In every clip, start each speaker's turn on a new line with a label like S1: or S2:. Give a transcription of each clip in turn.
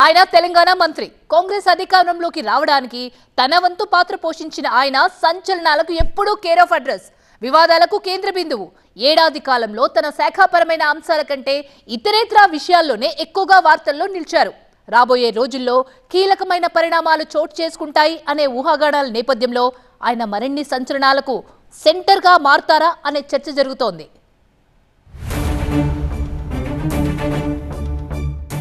S1: ఆయన తెలంగాణ మంత్రి. కాంగ్రెస్ అధికారంలోకి రావడానికి తన వంతు పాత్ర పోషించిన ఆయన సంచలనాలకు ఎప్పుడూ కేర్ ఆఫ్ అడ్రస్, వివాదాలకు కేంద్ర బిందువు. ఏడాది కాలంలో తన శాఖాపరమైన అంశాల కంటే ఇతరేతర విషయాల్లోనే ఎక్కువగా వార్తల్లో నిలిచారు. రాబోయే రోజుల్లో కీలకమైన పరిణామాలు చోటు చేసుకుంటాయి అనే ఊహాగానాల నేపథ్యంలో ఆయన మరిన్ని సంచలనాలకు సెంటర్గా మారతారా అనే చర్చ జరుగుతోంది.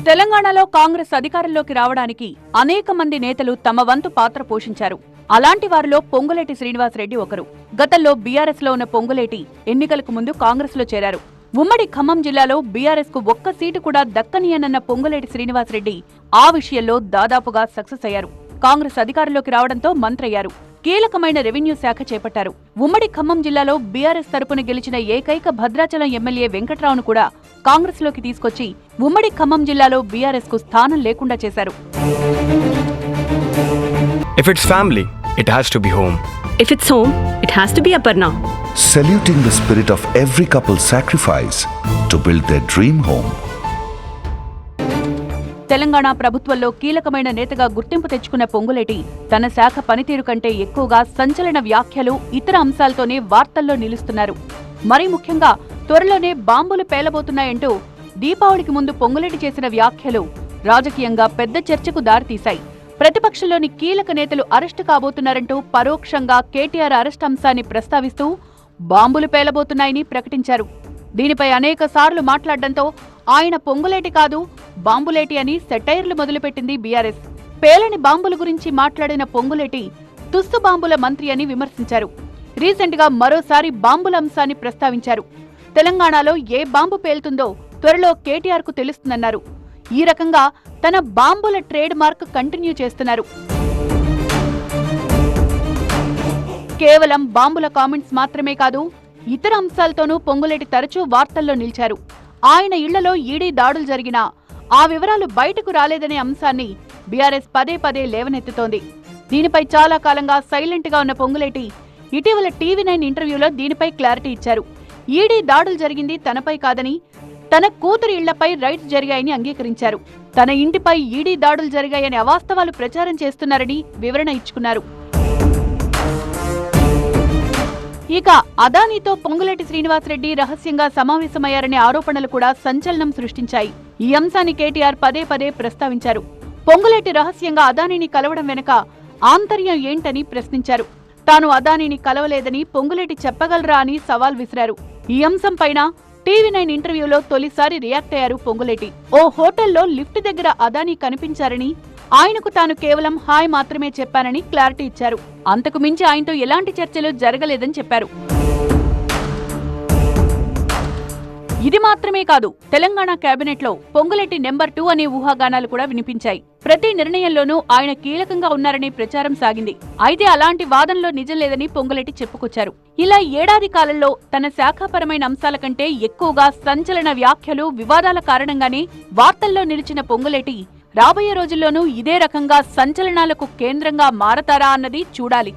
S2: తెలంగాణలో కాంగ్రెస్ అధికారంలోకి రావడానికి అనేక మంది నేతలు తమ వంతు పాత్ర పోషించారు. అలాంటి వారిలో పొంగులేటి శ్రీనివాసరెడ్డి ఒకరు. గతంలో బీఆర్ఎస్ లో ఉన్న పొంగులేటి ఎన్నికలకు ముందు కాంగ్రెస్ లో చేరారు. ఉమ్మడి ఖమ్మం జిల్లాలో బీఆర్ఎస్ కు ఒక్క సీటు కూడా దక్కనియనన్న పొంగులేటి శ్రీనివాసరెడ్డి ఆ విషయంలో దాదాపుగా సక్సెస్ అయ్యారు. కాంగ్రెస్ అధికారంలోకి రావడంతో మంత్రయ్యారు. కీలకమైన రెవెన్యూ శాఖ చేపట్టారు. ఉమ్మడి ఖమ్మం జిల్లాలో బీఆర్ఎస్ తరపున గెలిచిన ఏకైక భద్రాచలం ఎమ్మెల్యే వెంకట్రావును కూడా కాంగ్రెస్ లోకి తీసుకొచ్చి ఉమ్మడి ఖమ్మం జిల్లాలో బీఆర్ఎస్ కు స్థానం లేకుండా చేశారు.
S3: If it's family, it has to be home.
S4: If it's home, it has to be Aparna.
S5: Saluting the spirit of every couple's sacrifice to build their dream home.
S2: Telangana ప్రభుత్వంలో కీలకమైన నేతగా గుర్తింపు తెచ్చుకున్న పొంగులేటి తన శాఖ పనితీరు కంటే ఎక్కువగా సంచలన వ్యాఖ్యలు, ఇతర అంశాలతోనే వార్తల్లో నిలుస్తున్నారు. మరీ ముఖ్యంగా త్వరలోనే బాంబులు పేలబోతున్నాయంటూ దీపావళికి ముందు పొంగులేటి చేసిన వ్యాఖ్యలు రాజకీయంగా పెద్ద చర్చకు దారితీశాయి. ప్రతిపక్షంలోని కీలక నేతలు అరెస్టు కాబోతున్నారంటూ పరోక్షంగా కేటీఆర్ అరెస్ట్ అంశాన్ని ప్రస్తావిస్తూ బాంబులు పేలబోతున్నాయని ప్రకటించారు. దీనిపై అనేక సార్లు మాట్లాడడంతో ఆయన పొంగులేటి కాదు బాంబులేటి అని సెటైర్లు మొదలుపెట్టింది బీఆర్ఎస్. పేలని బాంబుల గురించి మాట్లాడిన పొంగులేటి తుస్సు బాంబుల మంత్రి అని విమర్శించారు. రీసెంట్ గా మరోసారి బాంబుల అంశాన్ని ప్రస్తావించారు. తెలంగాణలో ఏ బాంబు పేలుతుందో త్వరలో కేటీఆర్ కు తెలుస్తుందన్నారు. ఈ రకంగా తన బాంబుల ట్రేడ్ మార్క్ కంటిన్యూ చేస్తున్నారు. కేవలం బాంబుల కామెంట్స్ మాత్రమే కాదు, ఇతర అంశాలతోనూ పొంగులేటి తరచూ వార్తల్లో నిలిచారు. ఆయన ఇళ్లలో ఈడీ దాడులు జరిగినా ఆ వివరాలు బయటకు రాలేదనే అంశాన్ని బీఆర్ఎస్ పదే పదే లేవనెత్తుతోంది. దీనిపై చాలా కాలంగా సైలెంట్ గా ఉన్న పొంగులేటి ఇటీవల టీవీ9 ఇంటర్వ్యూలో దీనిపై క్లారిటీ ఇచ్చారు. ఈడీ దాడులు జరిగింది తనపై కాదని, తన కూతురి ఇళ్లపై రైడ్స్ జరిగాయని అంగీకరించారు. తన ఇంటిపై ఈడీ దాడులు జరిగాయని అవాస్తవాలు ప్రచారం చేస్తున్నారని వివరణ ఇచ్చుకున్నారు. ఇక అదానీతో పొంగులేటి శ్రీనివాసరెడ్డి రహస్యంగా సమావేశమయ్యారనే ఆరోపణలు కూడా సంచలనం సృష్టించాయి. ఈ అంశాన్ని కేటీఆర్ పదే పదే ప్రస్తావించారు. పొంగులేటి రహస్యంగా అదానీని కలవడం వెనుక ఆంతర్యం ఏంటని ప్రశ్నించారు. తాను అదానీని కలవలేదని పొంగులేటి చెప్పగలరా అని సవాల్ విసిరారు. ఈ అంశంపైన టీవీ9 ఇంటర్వ్యూలో తొలిసారి రియాక్ట్ అయ్యారు పొంగులేటి. ఓ హోటల్లో లిఫ్ట్ దగ్గర అదానీ కనిపించారని, ఆయనకు తాను కేవలం హాయ్ మాత్రమే చెప్పానని క్లారిటీ ఇచ్చారు. అంతకు మించి ఆయనతో ఎలాంటి చర్చలు జరగలేదని చెప్పారు. ఇది మాత్రమే కాదు, తెలంగాణ కేబినెట్ లో పొంగులేటి నెంబర్ 2 అనే ఊహాగానాలు కూడా వినిపించాయి. ప్రతి నిర్ణయంలోనూ ఆయన కీలకంగా ఉన్నారనే ప్రచారం సాగింది. అయితే అలాంటి వాదనలో నిజం లేదని పొంగులేటి చెప్పుకొచ్చారు. ఇలా ఏడాది కాలంలో తన శాఖాపరమైన అంశాల కంటే ఎక్కువగా సంచలన వ్యాఖ్యలు, వివాదాల కారణంగానే వార్తల్లో నిలిచిన పొంగులేటి రాబోయే రోజుల్లోనూ ఇదే రకంగా సంచలనాలకు కేంద్రంగా మారతారా అన్నది చూడాలి.